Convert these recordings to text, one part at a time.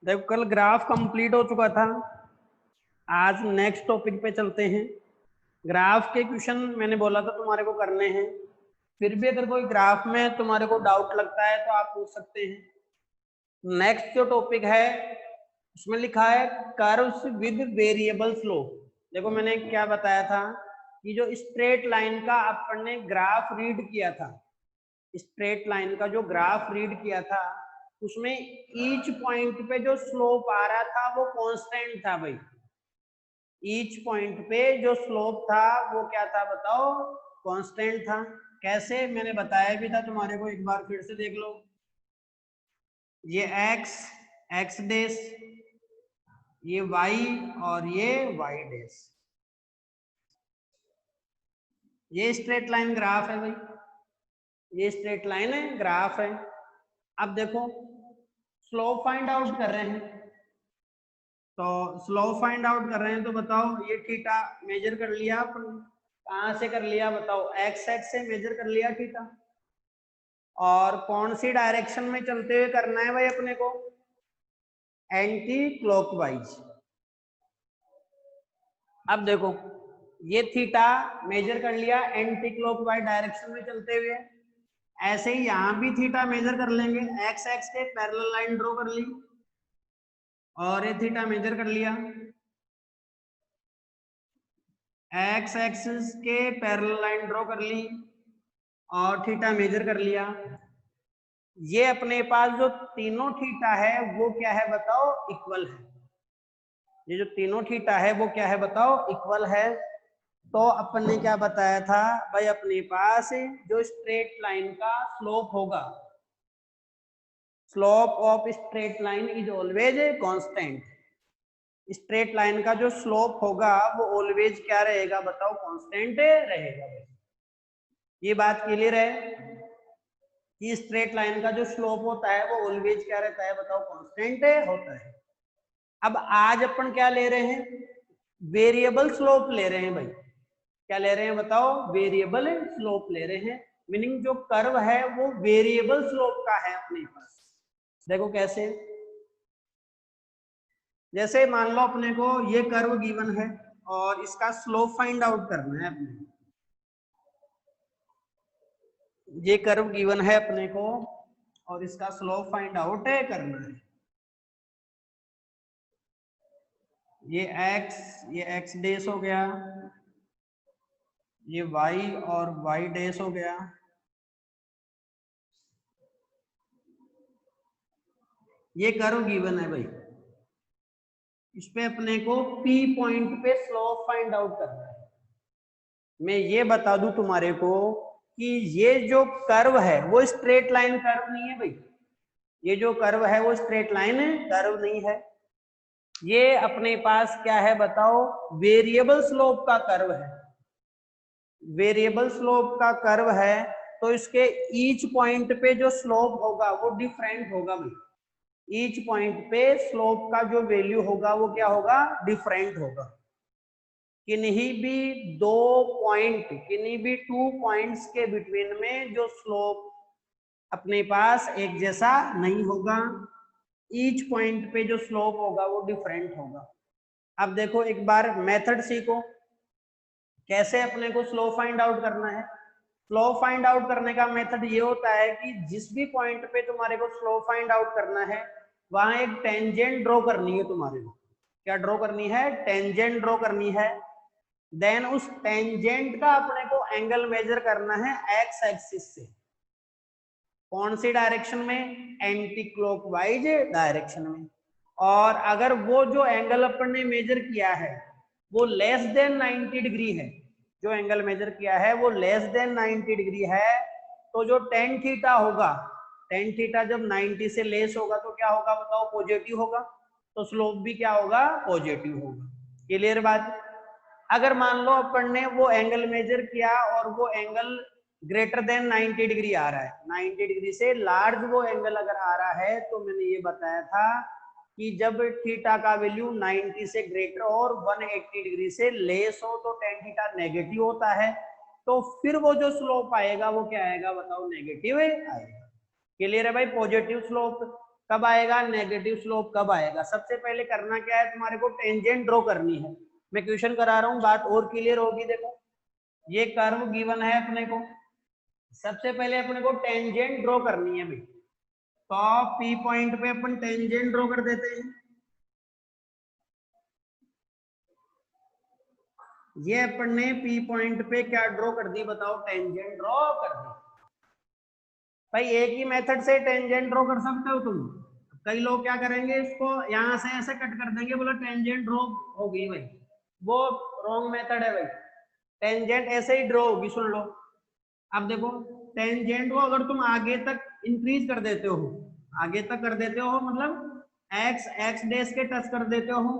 देखो कल graph complete हो चुका था। आज नेक्स्ट टॉपिक पे चलते हैं। ग्राफ के क्वेश्चन मैंने बोला था तुम्हारे को करने हैं। फिर भी अगर कोई ग्राफ में तुम्हारे को डाउट लगता है तो आप पूछ सकते हैं। नेक्स्ट जो टॉपिक है उसमें लिखा है कर्व्स विद वेरिएबल स्लोप। देखो मैंने क्या बताया था कि जो स्ट्रेट लाइन का अपन ने ग्राफ रीड किया था, स्ट्रेट लाइन का जो ग्राफ रीड किया था उसमें ईच पॉइंट पे जो स्लोप आ रहा था वो कांस्टेंट था भाई। ईच पॉइंट पे जो स्लोप था वो क्या था बताओ, कांस्टेंट था। कैसे मैंने बताया भी था तुम्हारे को, एक बार फिर से देख लो। ये एक्स डेस, ये वाई और ये वाई डेस, ये स्ट्रेट लाइन ग्राफ है भाई, ये स्ट्रेट लाइन है ग्राफ है। अब देखो स्लोप फाइंड आउट कर रहे हैं, तो स्लोप फाइंड आउट कर रहे हैं तो बताओ ये थीटा मेजर कर लिया अपन, कहां से कर लिया बताओ, एक्स एक्स से मेजर कर लिया थीटा। और कौन सी डायरेक्शन में चलते हुए करना है भाई अपने को, एंटी क्लॉकवाइज। अब देखो ये थीटा मेजर कर लिया एंटी क्लॉकवाइज डायरेक्शन में चलते हुए, ऐसे ही यहां भी थीटा मेजर कर लेंगे, एक्स एक्स के पैरेलल लाइन ड्रॉ कर ली और ये थीटा मेजर कर लिया, एक्स एक्सिस के पैरेलल लाइन ड्रॉ कर ली और थीटा मेजर कर लिया। ये अपने पास जो तीनों थीटा है वो क्या है बताओ, इक्वल है। ये जो तीनों थीटा है वो क्या है बताओ, इक्वल है। तो अपन ने क्या बताया था भाई, अपने पास जो स्ट्रेट लाइन का स्लोप होगा, slope of straight line is always constant. Straight line का जो स्लोप होगा वो ऑलवेज क्या रहेगा बताओ, कांस्टेंट रहेगा। ये बात क्लियर है कि स्ट्रेट लाइन का जो स्लोप होता है वो ऑलवेज क्या रहता है बताओ, कांस्टेंट होता है। अब आज अपन क्या ले रहे हैं, वेरिएबल स्लोप ले रहे हैं भाई। क्या ले रहे हैं बताओ, वेरिएबल स्लोप ले रहे हैं। मीनिंग जो कर्व है वो वेरिएबल स्लोप का है अपने पास। देखो कैसे, जैसे मान लो अपने को ये कर्व गिवन है और इसका स्लोप फाइंड आउट करना है अपने को। ये कर्व गिवन है अपने को और इसका स्लोप फाइंड आउट करना है। ये एक्स डेस हो गया, ये y और y डैश हो गया। ये कर्व गिवन है भाई, इस पे अपने को P पॉइंट पे स्लोप फाइंड आउट करना है। मैं ये बता दूं तुम्हारे को कि ये जो कर्व है वो स्ट्रेट लाइन कर्व नहीं है भाई। ये जो कर्व है वो स्ट्रेट लाइन कर्व नहीं है, ये अपने पास क्या है बताओ, वेरिएबल स्लोप का कर्व है। वेरिएबल स्लोप का कर्व है तो इसके ईच पॉइंट पे जो स्लोप होगा वो डिफरेंट होगा भाई। ईच पॉइंट पे स्लोप का जो वैल्यू होगा वो क्या होगा, डिफरेंट होगा। किन्हीं भी दो पॉइंट, किन्हीं भी 2 पॉइंट्स के बिटवीन में जो स्लोप अपने पास एक जैसा नहीं होगा। ईच पॉइंट पे जो स्लोप होगा वो डिफरेंट होगा। अब देखो एक बार मेथड सीखो कैसे अपने को स्लोप फाइंड आउट करना है। स्लोप फाइंड आउट करने का मेथड ये होता है कि जिस भी पॉइंट पे तुम्हारे को स्लोप फाइंड आउट करना है वहां एक टेंजेंट ड्रॉ करनी है तुम्हारे को। क्या ड्रॉ करनी है, टेंजेंट ड्रॉ करनी है। देन उस टेंजेंट का अपने को एंगल मेजर करना है एक्स एक्सिस से। कौन सी डायरेक्शन में, एंटी क्लॉकवाइज डायरेक्शन में। और अगर वो जो एंगल अपन ने मेजर किया है वो लेस देन 90 डिग्री है, जो एंगल मेजर किया है वो लेस देन 90 डिग्री है, तो जो टेन थीटा होगा, टेन थीटा जब 90 से लेस होगा तो क्या होगा बताओ, पॉजिटिव होगा। तो स्लोप भी क्या होगा, पॉजिटिव होगा। क्लियर बात। अगर मान लो अपन ने वो एंगल मेजर किया और वो एंगल ग्रेटर देन 90 डिग्री आ रहा है, 90 डिग्री से लार्ज वो एंगल अगर आ रहा है, तो मैंने ये बताया था कि जब थीटा का वैल्यू 90 से ग्रेटर और 180 डिग्री से लेस हो तो टेन थीटा नेगेटिव होता है। तो फिर वो जो स्लोप आएगा वो क्या आएगा बताओ, नेगेटिव आएगा। क्लियर है भाई, पॉजिटिव स्लोप कब आएगा, नेगेटिव स्लोप कब आएगा। सबसे पहले करना क्या है, तुम्हारे को टेंजेंट ड्रॉ करनी है। मैं क्वेश्चन करा रहा हूँ, बात और क्लियर होगी। देखो ये कर्व गिवन है अपने को, सबसे पहले अपने को टेंजेंट ड्रॉ करनी है भाई। तो पी पॉइंट पे अपन टेंजेंट ड्रॉ कर देते हैं। ये अपन ने पी पॉइंट पे क्या ड्रॉ कर दी बताओ, टेंजेंट ड्रॉ कर दी। भाई एक ही मेथड से टेंजेंट ड्रॉ कर सकते हो तुम। कई लोग क्या करेंगे, इसको यहाँ से ऐसे कट कर देंगे, बोलो टेंजेंट ड्रॉ हो गई भाई, वो रॉन्ग मेथड है भाई। टेंजेंट ऐसे ही ड्रॉ होगी, सुन लो। अब देखो टेंजेंट को अगर तुम आगे तक इंक्रीज कर देते हो, आगे तक कर देते हो मतलब एक्स डेस के टच कर देते हो,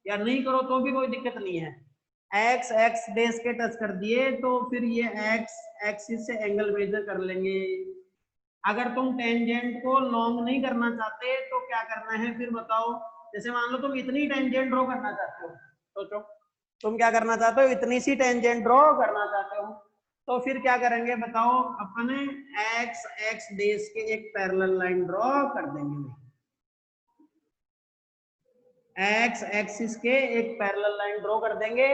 या नहीं करो तो भी कोई दिक्कत नहीं है। एक्स डेस के टच कर दिए तो फिर ये एक्स एक्सिस से एंगल मेजर कर लेंगे। अगर तुम टेंजेंट को लॉन्ग नहीं करना चाहते तो क्या करना है फिर बताओ। जैसे मान लो तुम इतनी टेंजेंट ड्रॉ करना चाहते हो, सोचो तुम क्या करना चाहते हो, इतनी सी टेंजेंट ड्रॉ करना चाहते हो, तो फिर क्या करेंगे बताओ, अपन एक्स डेस के एक पैरेलल लाइन ड्रॉ कर देंगे। एक्स एक्सिस के एक पैरेलल लाइन ड्रॉ कर देंगे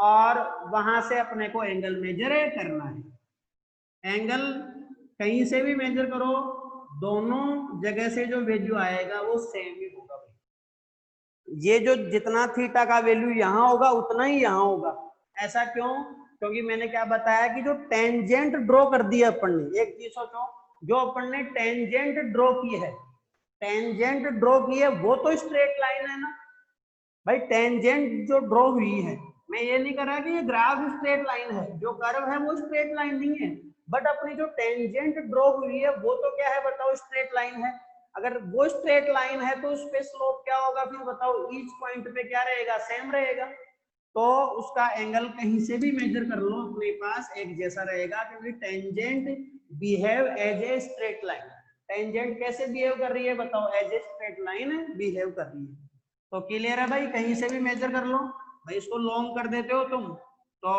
और वहां से अपने को एंगल मेजर करना है। एंगल कहीं से भी मेजर करो, दोनों जगह से जो वैल्यू आएगा वो सेम ही होगा भाई। ये जो जितना थीटा का वैल्यू यहाँ होगा उतना ही यहाँ होगा। ऐसा क्यों, क्योंकि मैंने क्या बताया कि जो टेंजेंट ड्रॉ कर दी है अपन ने, एक चीज सोचो, जो अपन ने टेंजेंट ड्रॉ की है, टेंजेंट ड्रॉ की है वो तो स्ट्रेट लाइन है ना भाई। टेंजेंट जो ड्रॉ हुई है, मैं ये नहीं कर रहा कि ये ग्राफ स्ट्रेट लाइन है, जो कर्व है वो स्ट्रेट लाइन नहीं है, बट अपनी जो टेंजेंट ड्रॉ हुई है वो तो क्या है बताओ, स्ट्रेट लाइन है। अगर वो स्ट्रेट लाइन है तो उस पे स्लोप क्या होगा फिर बताओ, ईच पॉइंट पे क्या रहेगा, सेम रहेगा। तो उसका एंगल कहीं से भी मेजर कर लो, अपने पास एक जैसा रहेगा, क्योंकि tangent behave as a straight line. Tangent कैसे बिहेव कर रही है बताओ, as a straight line behave कर रही है। तो क्लियर है भाई, कहीं से भी मेजर कर लो भाई। इसको लॉन्ग कर देते हो तुम तो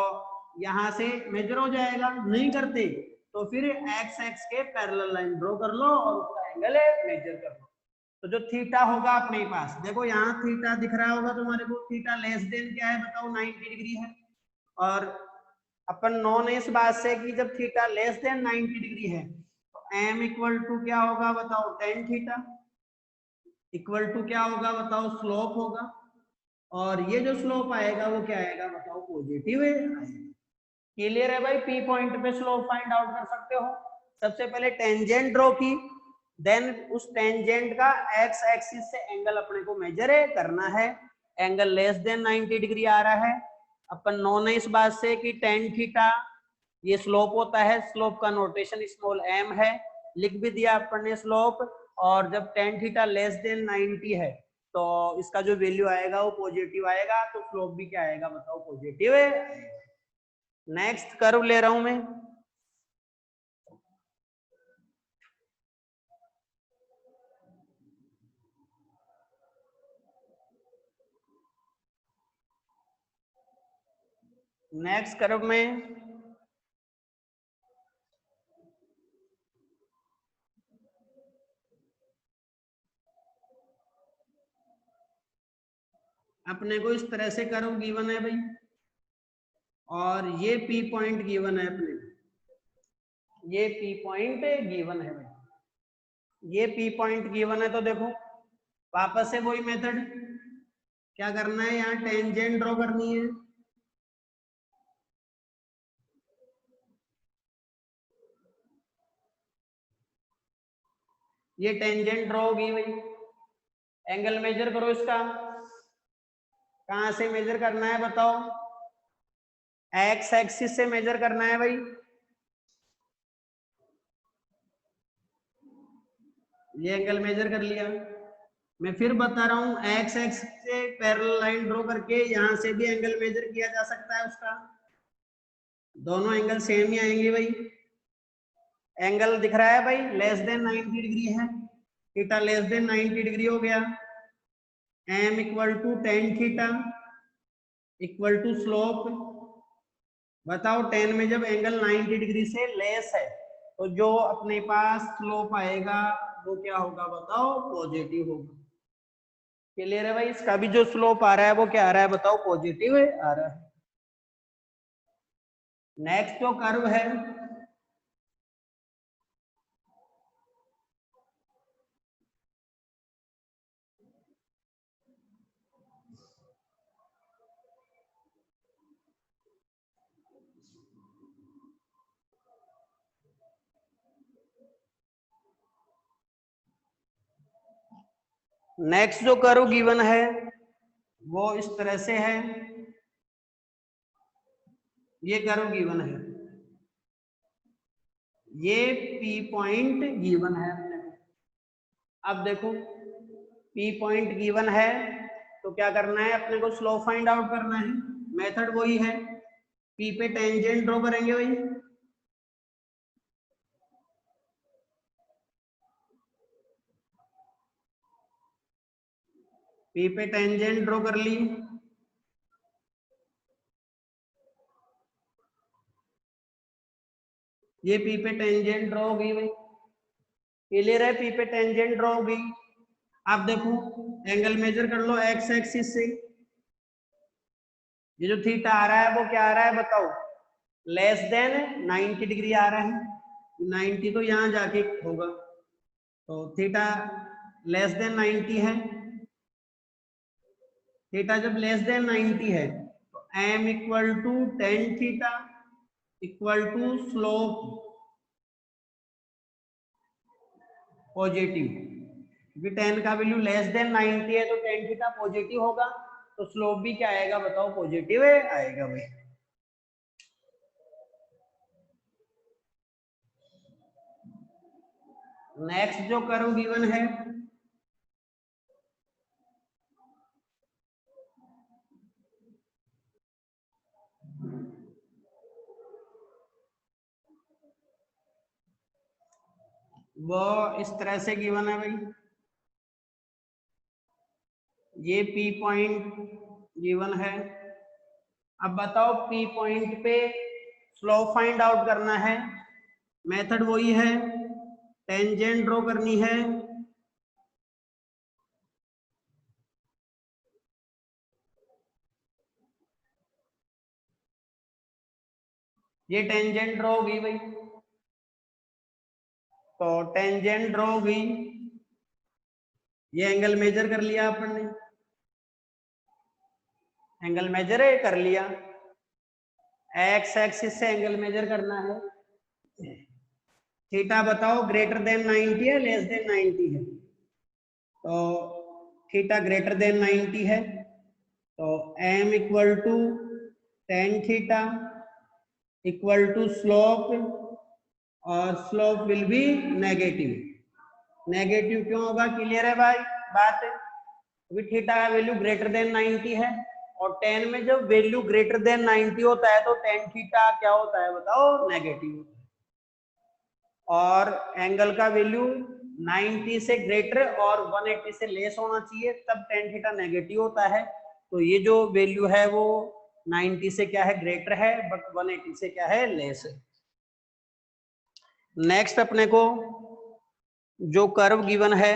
यहाँ से मेजर हो जाएगा, नहीं करते तो फिर एक्स एक्स के पैरेलल लाइन ड्रॉ कर लो और उसका एंगल मेजर कर लो। तो जो थीटा होगा अपने पास, देखो यहाँ थीटा दिख रहा होगा तुम्हारे को, थीटा लेस देन क्या है बताओ, 90 डिग्री है। और अपन नॉन इस बात से कि जब थीटा लेस देन 90 डिग्री है तो एम इक्वल टू क्या होगा बताओ, टेन थीटा इक्वल टू क्या होगा बताओ, स्लोप होगा। और ये जो स्लोप आएगा वो क्या आएगा बताओ, पॉजिटिव है। क्लियर है भाई, पी पॉइंट पे स्लोप फाइंड आउट कर सकते हो। सबसे पहले टेंजेंट ड्रॉ की, देन उस टेंजेंट का एक्स एक्सिस से एंगल अपने को मेजर करना है। एंगल लेस देन 90 डिग्री आ रहा है। अपन नॉन है इस बात से कि टेन थीटा ये स्लोप होता है, स्लोप का नोटेशन स्मॉल एम है, लिख भी दिया अपन ने स्लोप। और जब टेन थीटा लेस देन 90 है तो इसका जो वैल्यू आएगा वो पॉजिटिव आएगा, तो स्लोप भी क्या आएगा बताओ, पॉजिटिव है। नेक्स्ट कर्व ले रहा हूं मैं, नेक्स्ट कर्व में अपने को इस तरह से कर्व गिवन है भाई, और ये पी पॉइंट गिवन है अपने को, ये पी पॉइंट गिवन है भाई, ये पी पॉइंट गिवन है। तो देखो वापस से वही मेथड, क्या करना है, यहाँ टेंजेंट ड्रॉ करनी है। ये टेंजेंट ड्रॉ होगी भाई, एंगल मेजर करो इसका। कहां से मेजर करना है बताओ, एक्स एक्सिस से मेजर करना है भाई। ये एंगल मेजर कर लिया। मैं फिर बता रहा हूं, एक्स एक्स से पैरेलल लाइन ड्रॉ करके यहां से भी एंगल मेजर किया जा सकता है उसका, दोनों एंगल सेम ही आएंगे भाई। एंगल दिख रहा है भाई, लेस देन 90 डिग्री है, थीटा लेस देन 90 डिग्री हो गया। M equal to tan theta equal to slope. बताओ 10 में जब एंगल 90 डिग्री से लेस है तो जो अपने पास स्लोप आएगा वो क्या होगा बताओ, पॉजिटिव होगा। क्लियर है भाई? इसका भी जो स्लोप आ रहा है वो क्या आ रहा है बताओ, पॉजिटिव आ रहा है। नेक्स्ट जो कर्व है, नेक्स्ट जो कर्व गिवन है वो इस तरह से है। ये कर्व गिवन है, ये P पॉइंट गिवन है अपने को। अब देखो P पॉइंट गिवन है तो क्या करना है अपने को, स्लोप फाइंड आउट करना है। मेथड वही है, P पे टेंजेंट ड्रॉ करेंगे भाई। P पे टेंजेंट ड्रॉ कर ली, ये P पे टेंजेंट ड्रॉ हो गई भाई। क्लियर है? P पे टेंजेंट ड्रॉ हो गई। अब देखो एंगल मेजर कर लो एक्स एक्सिस से। ये जो थीटा आ रहा है वो क्या आ रहा है बताओ, लेस देन 90 डिग्री आ रहा है। 90 तो यहाँ जाके होगा, तो थीटा लेस देन 90 है। थीटा जब लेस देन 90 है तो m equal to tan theta equal to slope positive, क्योंकि टेन का वैल्यू लेस देन 90 है तो टेन थीटा पॉजिटिव होगा, तो स्लोप भी क्या आएगा बताओ, पॉजिटिव आएगा भाई। नेक्स्ट जो कर्व गिवन है, वो इस तरह से गिवन है भाई। ये P पॉइंट गिवन है। अब बताओ P पॉइंट पे स्लोप फाइंड आउट करना है। मेथड वही है, टेंजेंट ड्रॉ करनी है। ये टेंजेंट ड्रॉ होगी भाई, तो टेंजेंट ड्रॉ होगी, ये एंगल मेजर कर लिया अपन ने, एंगल मेजर कर लिया। एक्स एक्सिस से एंगल मेजर करना है। थीटा बताओ ग्रेटर देन 90 है लेस देन 90 है, तो थीटा ग्रेटर देन 90 है, तो m equal to tan theta equal to slope, और slope will be negative. Negative क्यों होगा, क्लियर है भाई बात? अभी थीटा का वैल्यू ग्रेटर देन 90 है, और टेन में जब वैल्यू ग्रेटर देन 90 होता है तो टेन थीटा क्या होता है बताओ, नेगेटिव। और एंगल का वैल्यू 90 से ग्रेटर और 180 से लेस होना चाहिए, तब टेन थीटा नेगेटिव होता है। तो ये जो वैल्यू है वो 90 से क्या है, ग्रेटर है, बट 180 से क्या है, लेस है। नेक्स्ट अपने को जो कर्व गिवन है,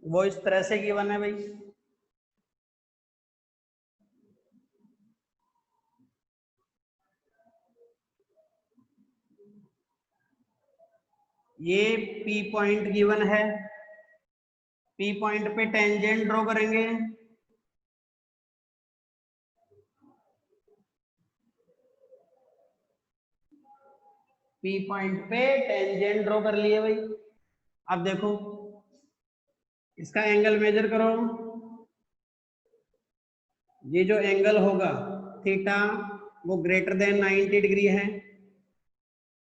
वो इस तरह से गिवन है भाई। ये P पॉइंट गिवन है, P पॉइंट पे टेंजेंट ड्रॉ करेंगे। P पॉइंट पे टेंजेंट ड्रॉ कर लिए भाई। अब देखो इसका एंगल मेजर करो। ये जो एंगल होगा थीटा वो ग्रेटर देन 90 डिग्री है।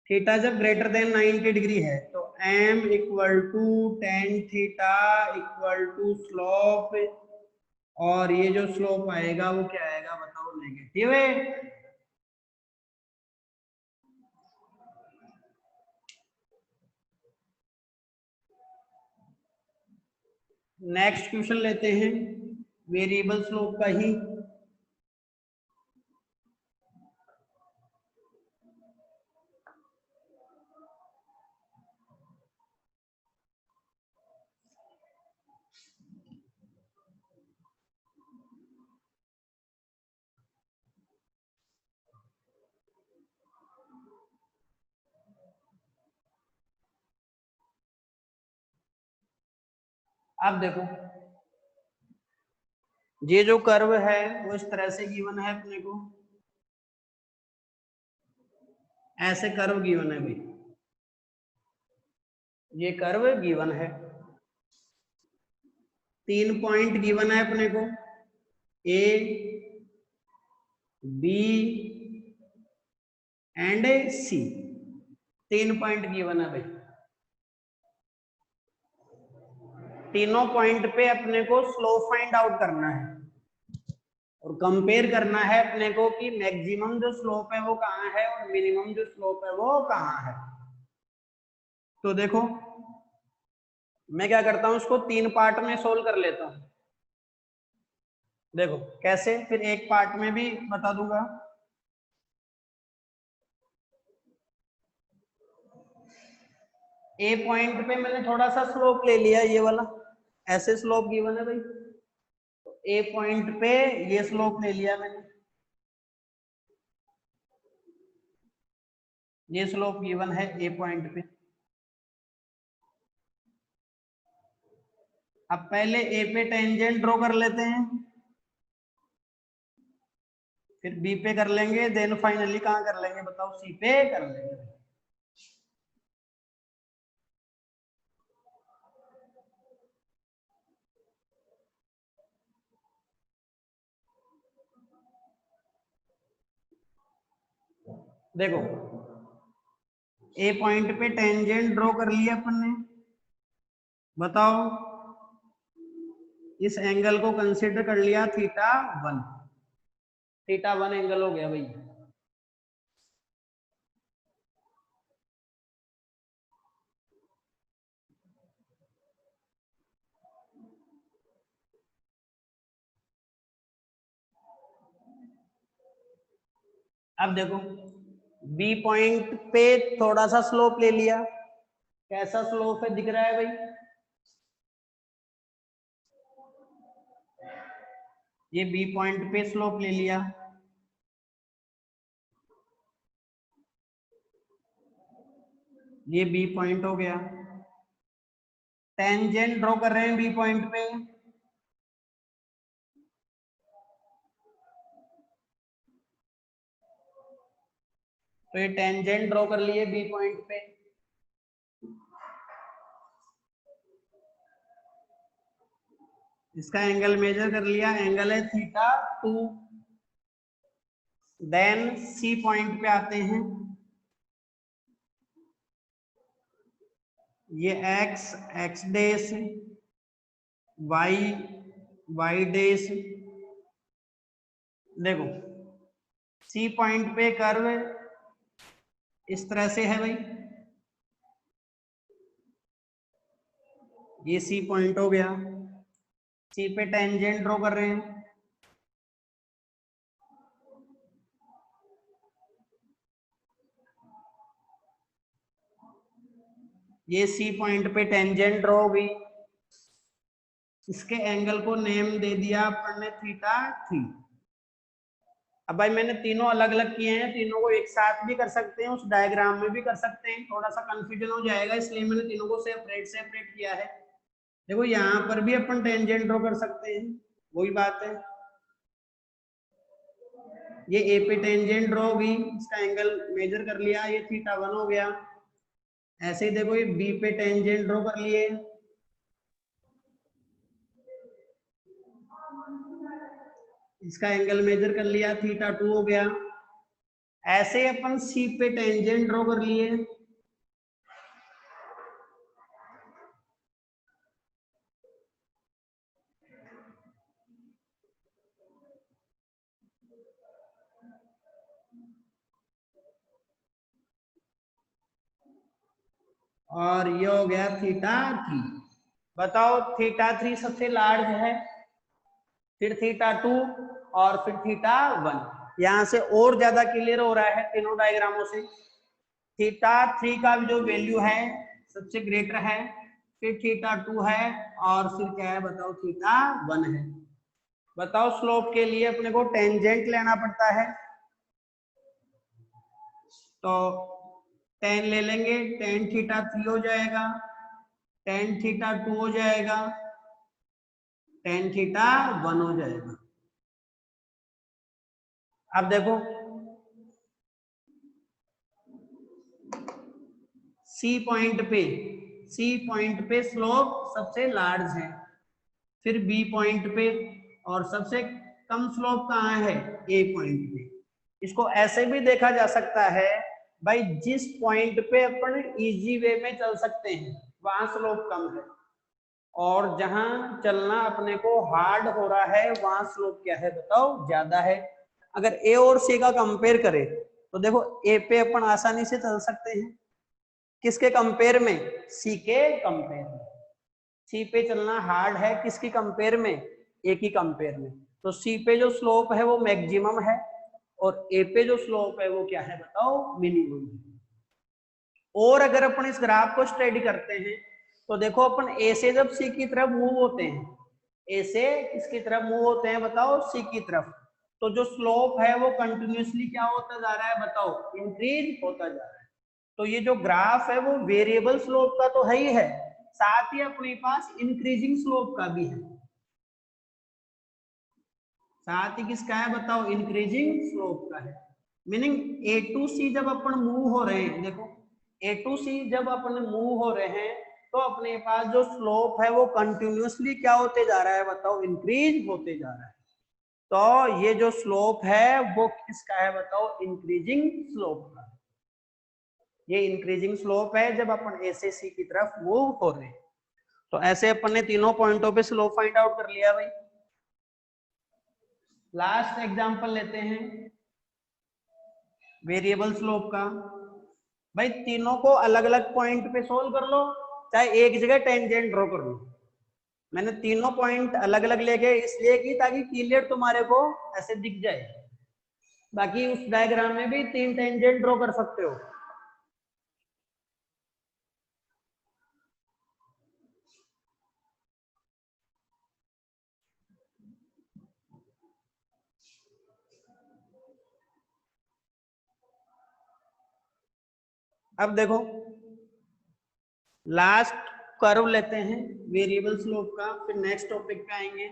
थीटा जब ग्रेटर देन 90 डिग्री है तो m equal to tan theta equal to slope, और ये जो स्लोप आएगा वो क्या आएगा बताओ, नेगेटिव है। नेक्स्ट क्वेश्चन लेते हैं वेरिएबल स्लोप का ही। अब देखो ये जो कर्व है वो इस तरह से गिवन है अपने को, ऐसे कर्व गिवन है भाई, ये कर्व गिवन है, 3 पॉइंट गिवन है अपने को, A B and C, 3 point given है भाई। तीनों पॉइंट पे अपने को स्लोप फाइंड आउट करना है और कंपेयर करना है अपने को कि मैक्सिमम जो स्लोप है वो कहाँ है और मिनिमम जो स्लोप है वो कहाँ है। तो देखो मैं क्या करता हूं, उसको 3 पार्ट में सोल्व कर लेता हूं। देखो कैसे, फिर एक पार्ट में भी बता दूंगा। ए पॉइंट पे मैंने थोड़ा सा स्लोप ले लिया, ये वाला ऐसे स्लोप गिवन है भाई, तो ए पॉइंट पे ये स्लोप ले लिया मैंने, ये स्लोप गिवन है ए पॉइंट पे। अब पहले ए पे टेंजेंट ड्रॉ कर लेते हैं, फिर बी पे कर लेंगे, देन फाइनली कहाँ कर लेंगे बताओ, सी पे कर लेंगे। देखो ए पॉइंट पे टेंजेंट ड्रॉ कर लिया अपन ने, बताओ इस एंगल को कंसीडर कर लिया थीटा 1, थीटा 1 एंगल हो गया भाई। अब देखो बी पॉइंट पे थोड़ा सा स्लोप ले लिया, कैसा स्लोप है दिख रहा है भाई, ये बी पॉइंट पे स्लोप ले लिया, ये बी पॉइंट हो गया। टेंजेंट ड्रॉ कर रहे हैं बी पॉइंट पे, तो ये टेंजेंट ड्रॉ कर लिए बी पॉइंट पे, इसका एंगल मेजर कर लिया, एंगल है थीटा 2। देन सी पॉइंट पे आते हैं, ये एक्स डेस, वाई डेस। देखो सी पॉइंट पे कर्व इस तरह से है भाई, ये सी पॉइंट हो गया, सी पे टेंजेंट ड्रॉ कर रहे हैं, ये सी पॉइंट पे टेंजेंट ड्रॉ हो गई, इसके एंगल को नेम दे दिया अपन ने थीटा 3। अब भाई मैंने तीनों अलग अलग किए हैं, तीनों को एक साथ भी कर सकते हैं, उस डायग्राम में भी कर सकते हैं, थोड़ा सा कंफ्यूजन हो जाएगा इसलिए मैंने तीनों को सेपरेट सेपरेट किया है। देखो यहाँ पर भी अपन टेंजेंट ड्रॉ कर सकते हैं, वही बात है, ये ए पे टेंजेंट ड्रॉ होगी, इसका एंगल मेजर कर लिया, ये थीटा 1 हो गया। ऐसे ही देखो ये बी पे टेंजेंट ड्रॉ कर लिए, इसका एंगल मेजर कर लिया, थीटा 2 हो गया। ऐसे अपन सी पे टेंजेंट ड्रॉ कर लिए, और ये हो गया थीटा 3। बताओ थीटा 3 सबसे लार्ज है, फिर थीटा 2 और फिर थीटा 1। यहां से और ज्यादा क्लियर हो रहा है तीनों डायग्रामों से। थीटा 3 का जो वैल्यू है सबसे ग्रेटर है, फिर थीटा 2 है और फिर क्या है बताओ थीटा 1 है। बताओ स्लोप के लिए अपने को टेंजेंट लेना पड़ता है, तो टेन ले लेंगे, टेन थीटा 3 हो जाएगा, टेन थीटा 2 हो जाएगा, टेन थीटा 1 हो जाएगा। अब देखो सी पॉइंट पे स्लोप सबसे लार्ज है, फिर बी पॉइंट पे, और सबसे कम स्लोप कहाँ है, ए पॉइंट पे। इसको ऐसे भी देखा जा सकता है भाई, जिस पॉइंट पे अपन इजी वे में चल सकते हैं वहां स्लोप कम है, और जहां चलना अपने को हार्ड हो रहा है वहां स्लोप क्या है बताओ ज्यादा है। अगर ए और सी का कंपेयर करें तो देखो ए पे अपन आसानी से चल सकते हैं, किसके कंपेयर में, सी के कंपेयर में। सी पे चलना हार्ड है किसकी कंपेयर में, ए की कंपेयर में। तो सी पे जो स्लोप है वो मैक्सिमम है, और ए पे जो स्लोप है वो क्या है बताओ मिनिमम है। और अगर अपन इस ग्राफ को स्टडी करते हैं तो देखो अपन ए से जब सी की तरफ मूव होते हैं, ए से किसकी तरफ मूव होते हैं बताओ सी की तरफ, तो जो स्लोप है वो कंटिन्यूसली क्या होता जा रहा है बताओ, इंक्रीज होता जा रहा है। तो ये जो ग्राफ है वो वेरिएबल स्लोप का तो है ही है, साथ ही अपने पास इंक्रीजिंग स्लोप का भी है। साथ ही किसका है बताओ, इंक्रीजिंग स्लोप का है। मीनिंग ए टू सी जब अपन मूव हो रहे हैं, देखो ए टू सी जब अपन मूव हो रहे हैं तो अपने पास जो स्लोप है वो कंटिन्यूसली क्या होते जा रहा है बताओ, इंक्रीज होते जा रहा है। तो ये जो स्लोप है वो किसका है बताओ, इंक्रीजिंग स्लोप का। ये इंक्रीजिंग स्लोप है जब अपन ए से सी की तरफ मूव हो रहे हैं। तो ऐसे अपन ने तीनों पॉइंटों पे स्लोप फाइंड आउट कर लिया भाई। लास्ट एग्जांपल लेते हैं वेरिएबल स्लोप का। भाई तीनों को अलग अलग पॉइंट पे सोल्व कर लो, चाहे एक जगह टेंजेंट ड्रॉ कर लो। मैंने तीनों पॉइंट अलग अलग लेके इसलिए की ताकि क्लियर तुम्हारे को ऐसे दिख जाए। बाकी उस डायग्राम में भी 3 टेंजेंट ड्रॉ कर सकते हो। अब देखो लास्ट कर्व लेते हैं वेरिएबल स्लोप का, फिर नेक्स्ट टॉपिक पे आएंगे।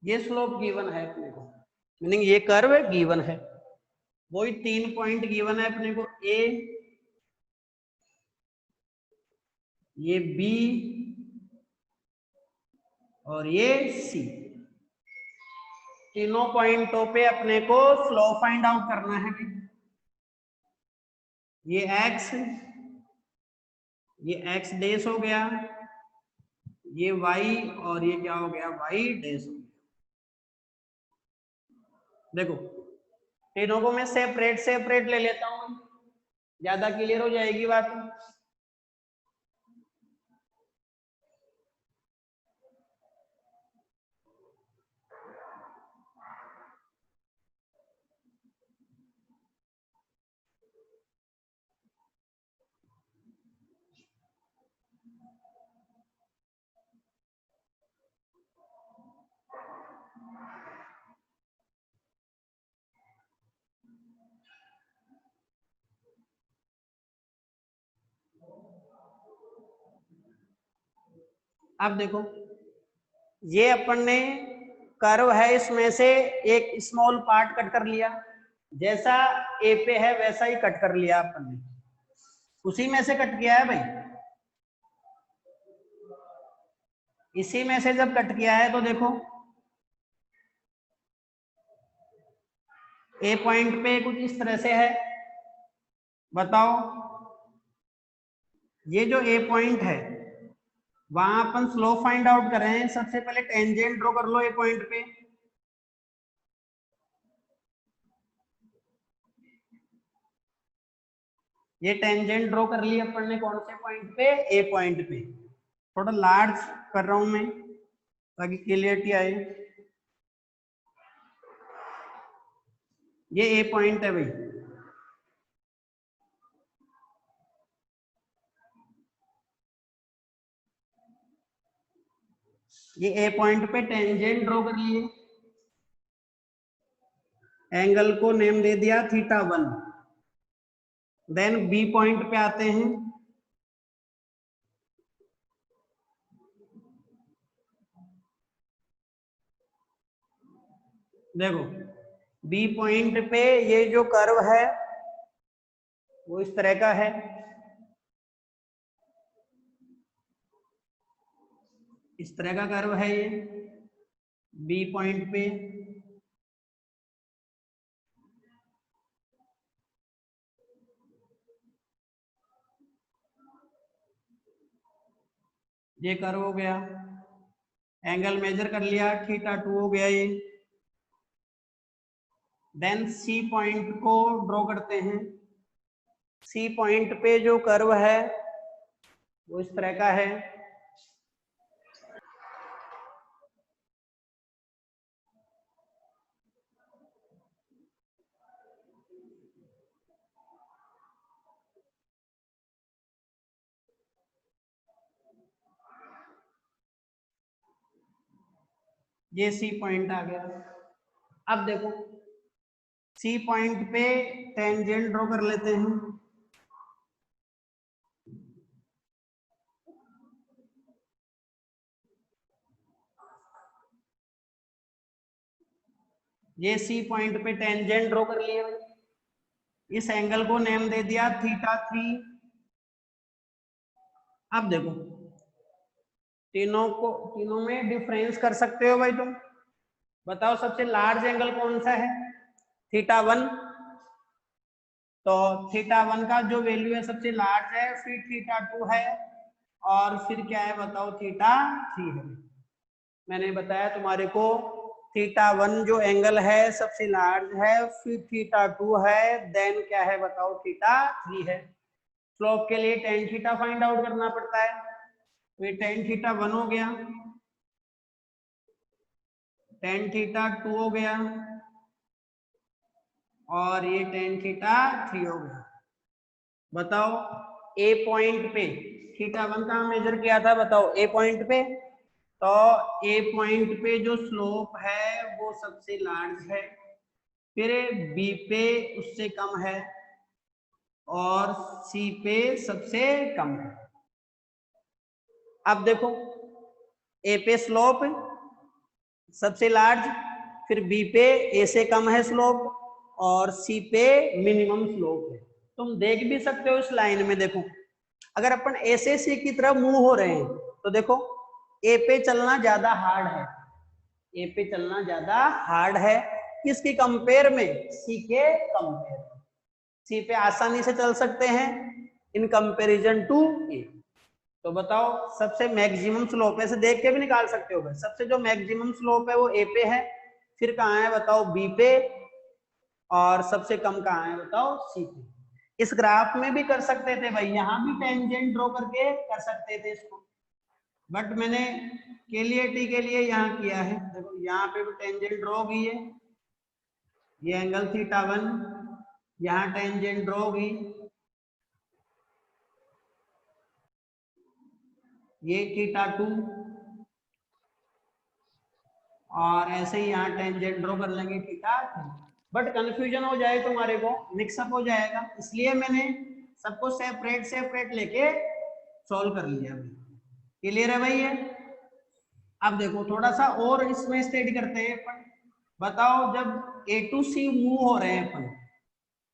ये स्लोप गिवन है अपने को, मीनिंग ये कर्व गिवन है, वही 3 पॉइंट गिवन है अपने को, ए, ये बी और ये सी। तीनों पॉइंटों पे अपने को स्लोप फाइंड आउट करना है। ये एक्स, ये एक्स डेस हो गया, ये वाई, और ये क्या हो गया, वाई डेस हो गया। देखो तीनों को मैं सेपरेट सेपरेट ले लेता हूं, ज्यादा क्लियर हो जाएगी बात। अब देखो ये अपन ने कर्व है, इसमें से एक स्मॉल पार्ट कट कर लिया, जैसा ए पे है वैसा ही कट कर लिया अपन ने, उसी में से कट किया है भाई। इसी में से जब कट किया है तो देखो ए पॉइंट पे कुछ इस तरह से है। बताओ ये जो ए पॉइंट है वहां अपन स्लोप फाइंड आउट कर रहे हैं, सबसे पहले टेंजेंट ड्रॉ कर लो ए पॉइंट पे। ये टेंजेंट ड्रॉ कर लिया अपन ने कौन से पॉइंट पे, ए पॉइंट पे। थोड़ा लार्ज कर रहा हूं मैं ताकि क्लियरिटी आए। ये ए पॉइंट है भाई, ये ए पॉइंट पे टेंजेंट ड्रॉ कर लिए, एंगल को नेम दे दिया θ1। देन बी पॉइंट पे आते हैं, देखो बी पॉइंट पे ये जो कर्व है वो इस तरह का है, इस तरह का कर्व है ये बी पॉइंट पे। ये कर्व हो गया, एंगल मेजर कर लिया, θ2 हो गया ये। देन सी पॉइंट को ड्रॉ करते हैं, सी पॉइंट पे जो कर्व है वो इस तरह का है, ये सी पॉइंट आ गया। अब देखो सी पॉइंट पे टेंजेंट ड्रॉ कर लेते हैं, ये सी पॉइंट पे टेंजेंट ड्रॉ कर लिए, इस एंगल को नेम दे दिया θ3। अब देखो तीनों में डिफरेंस कर सकते हो भाई तुम, बताओ सबसे लार्ज एंगल कौन सा है, θ1। तो θ1 का जो वैल्यू है सबसे लार्ज है, फिर θ2 है, और फिर क्या है बताओ, θ3 है। मैंने बताया तुम्हारे को θ1 जो एंगल है सबसे लार्ज है, फिर θ2 है, देन क्या है बताओ, θ3 है। स्लोप के लिए tan थीटा फाइंड आउट करना पड़ता है, तो ये tan θ1 हो गया, tan θ2 हो गया, और ये tan θ3 हो गया। बताओ ए पॉइंट पे θ1 का मेजर किया था, बताओ ए पॉइंट पे, तो ए पॉइंट पे जो स्लोप है वो सबसे लार्ज है, फिर बी पे उससे कम है, और सी पे सबसे कम है। अब देखो ए पे स्लोप सबसे लार्ज, फिर बी पे ए से कम है स्लोप, और सी पे मिनिमम स्लोप है। तुम देख भी सकते हो इस लाइन में, देखो अगर अपन ए से सी की तरफ मूव हो रहे हैं तो देखो ए पे चलना ज्यादा हार्ड है, ए पे चलना ज्यादा हार्ड है, किसकी कंपेयर में, सी के कंपेयर। सी पे आसानी से चल सकते हैं इन कंपैरिजन टू ए। तो बताओ सबसे मैक्सिमम स्लोप, ऐसे देख के भी निकाल सकते हो, सबसे जो मैक्सिमम स्लोप है वो ए पे है, फिर कहाँ है बताओ, बी पे, और सबसे कम कहाँ है बताओ, सी पे। इस ग्राफ में भी कर सकते थे भाई, यहाँ भी टेंजेंट ड्रॉ करके कर सकते थे इसको, बट मैंने क्लियरिटी के लिए यहाँ किया है। देखो यहाँ पे भी टेंजेंट ड्रॉ की है, ये एंगल θ1, यहाँ टेंजेंट ड्रॉ की, ये θ2, और ऐसे ही यहाँ टेंजेंट ड्रॉ कर लेंगे θ3। बट कंफ्यूजन हो जाए तुम्हारे को, मिक्सअप हो जाएगा, इसलिए मैंने सबको सेपरेट सेपरेट लेके सॉल्व कर लिया। क्लियर है भाई ये? अब देखो थोड़ा सा और इसमें स्टडी करते हैं अपन। बताओ जब ए टू सी मूव हो रहे हैं अपन,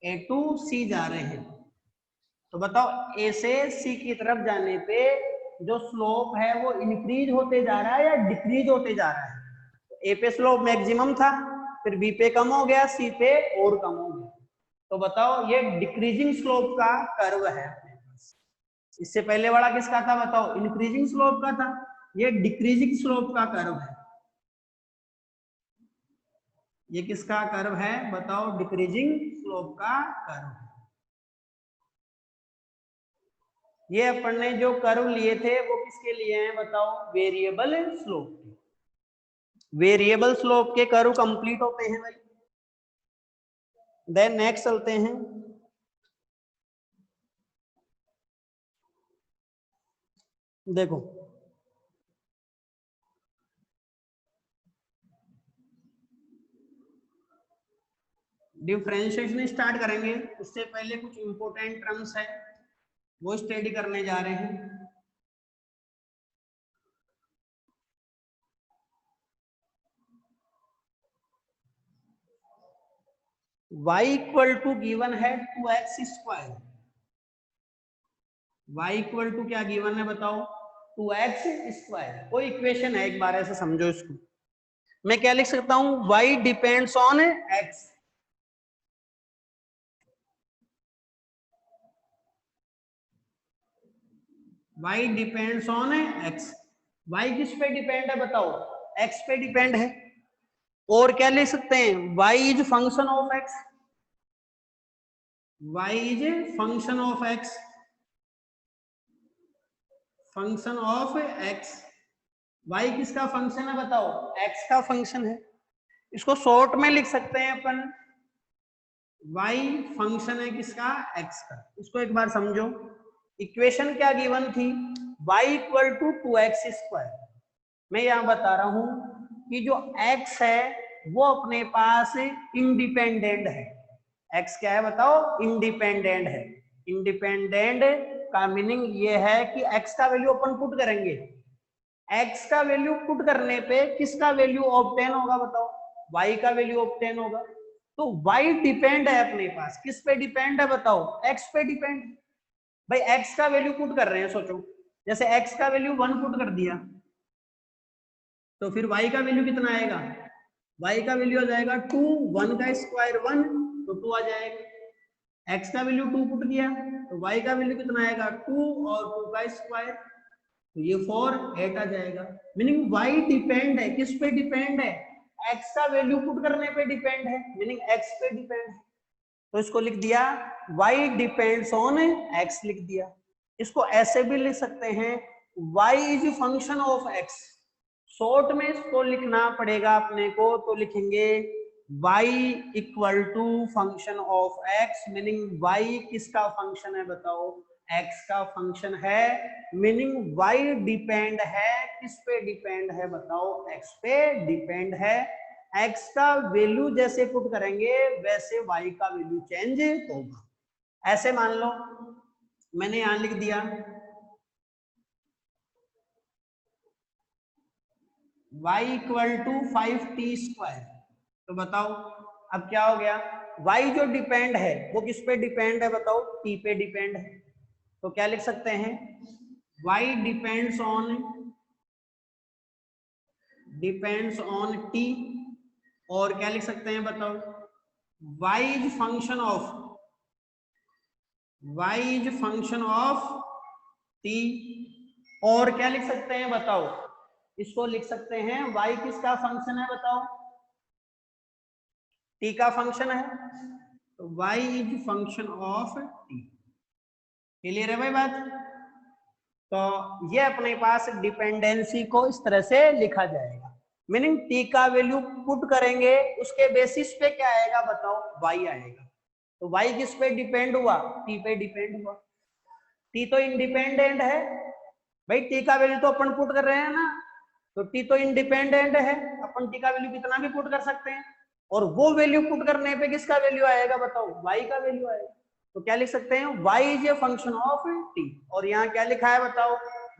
ए टू सी जा रहे हैं, तो बताओ ए से सी की तरफ जाने पे जो स्लोप है वो इंक्रीज होते जा रहा है या डिक्रीज होते जा रहा है? ए पे स्लोप मैक्सिमम था, फिर बी पे कम हो गया, सी पे और कम हो गया, तो बताओ ये डिक्रीजिंग स्लोप का कर्व है। इससे पहले वाला किसका था बताओ, इंक्रीजिंग स्लोप का था, ये डिक्रीजिंग स्लोप का कर्व है। ये किसका कर्व है बताओ, डिक्रीजिंग स्लोप का कर्व है। ये अपन ने जो कर्व लिए थे वो किसके लिए हैं बताओ, वेरिएबल स्लोप के। वेरिएबल स्लोप के कर्व कंप्लीट होते हैं भाई। देन नेक्स्ट चलते हैं, देखो डिफरेंशिएशन स्टार्ट करेंगे, उससे पहले कुछ इंपॉर्टेंट टर्म्स है वो स्टडी करने जा रहे हैं। y इक्वल टू गिवन है 2x square. y equal to क्या गिवन है बताओ, 2x स्क्वायर। कोई इक्वेशन है, एक बार ऐसे समझो इसको। मैं क्या लिख सकता हूं, y depends on x। y depends on x। y किस पे डिपेंड है बताओ, x पे डिपेंड है। और क्या लिख सकते हैं, y is function of x। y is function of x, function of x। y किसका फंक्शन है बताओ, x का फंक्शन है। इसको शॉर्ट में लिख सकते हैं अपन, y फंक्शन है किसका, x का। इसको एक बार समझो, इक्वेशन क्या गिवन थी, y equal to 2x square. मैं यहां बता रहा हूं कि जो x है वो अपने पास इंडिपेंडेंट है। x क्या है बताओ, इंडिपेंडेंट है। इंडिपेंडेंट का मीनिंग ये है कि x का वैल्यू अपन पुट करेंगे, x का वैल्यू पुट करने पे किसका वैल्यू ऑब्टेन होगा बताओ, y का वैल्यू ऑब्टेन होगा। तो y डिपेंड है अपने पास, किस पे डिपेंड है बताओ, x पे डिपेंड। भाई x का वैल्यू पुट कर रहे हैं, सोचो जैसे x का वैल्यू 1 पुट कर दिया तो फिर y का वैल्यू कितना आएगा, y का वैल्यू आ जाएगा 2, 1 का स्क्वायर 1 तो 2 आ जाएगा। x का वैल्यू 2 पुट किया तो y का वैल्यू कितना आएगा 2 और 2 का स्क्वायर तो ये 4, 8 आ जाएगा। मीनिंग y डिपेंड है, किस पे डिपेंड है, x का वैल्यू पुट करने पे डिपेंड है, मीनिंग x पे डिपेंड है। तो इसको लिख दिया y डिपेंड्स ऑन x, लिख दिया। इसको ऐसे भी लिख सकते हैं, y is function of x। Short में इसको लिखना पड़ेगा अपने को, तो लिखेंगे y equal to function of x, meaning y किसका फंक्शन है बताओ, x का फंक्शन है। मीनिंग y डिपेंड है, किस पे डिपेंड है बताओ, x पे डिपेंड है। x का वैल्यू जैसे पुट करेंगे वैसे y का वैल्यू चेंज होगा। ऐसे मान लो मैंने यहां लिख दिया y equal to 5t square. तो बताओ अब क्या हो गया, y जो डिपेंड है वो किस पे डिपेंड है बताओ, t पे डिपेंड है। तो क्या लिख सकते हैं, y डिपेंड्स ऑन t। और क्या लिख सकते हैं बताओ, y is function of t। और क्या लिख सकते हैं बताओ, इसको लिख सकते हैं y किसका फंक्शन है बताओ, t का फंक्शन है, तो y is function of t। Clear है भाई बात। तो ये अपने पास डिपेंडेंसी को इस तरह से लिखा जाएगा, मीनिंग t का वैल्यू पुट करेंगे उसके बेसिस पे क्या आएगा बताओ, y आएगा। तो y किस पे डिपेंड हुआ, t पे डिपेंड हुआ। t तो इंडिपेंडेंट है भाई, t का वैल्यू तो अपन पुट कर रहे हैं ना, तो t तो इंडिपेंडेंट है, अपन t का वैल्यू कितना भी पुट कर सकते हैं। और वो वैल्यू पुट करने पे किसका वैल्यू आएगा बताओ, y का वैल्यू आएगा। तो क्या लिख सकते हैं, y is a function of t। और यहाँ क्या लिखा है बताओ,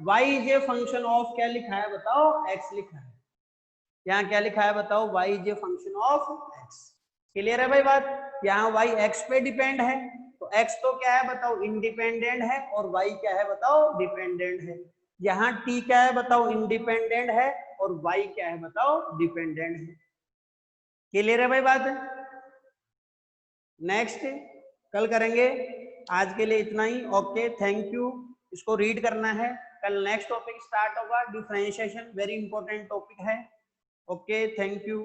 y is a function of, क्या लिखा है बताओ, x लिखा है। यहाँ क्या लिखा है बताओ, y is a function of x। Clear है भाई बात। यहाँ y x पे डिपेंड है, तो x तो क्या है बताओ, इंडिपेंडेंट है, और y क्या है बताओ, डिपेंडेंट है। यहाँ t क्या है बताओ, इंडिपेंडेंट है, और y क्या है बताओ, डिपेंडेंट है। क्लियर है भाई बात। नेक्स्ट कल करेंगे, आज के लिए इतना ही। Okay thank you. इसको रीड करना है, कल नेक्स्ट टॉपिक स्टार्ट होगा, डिफरेंशिएशन वेरी इंपॉर्टेंट टॉपिक है। Okay thank you.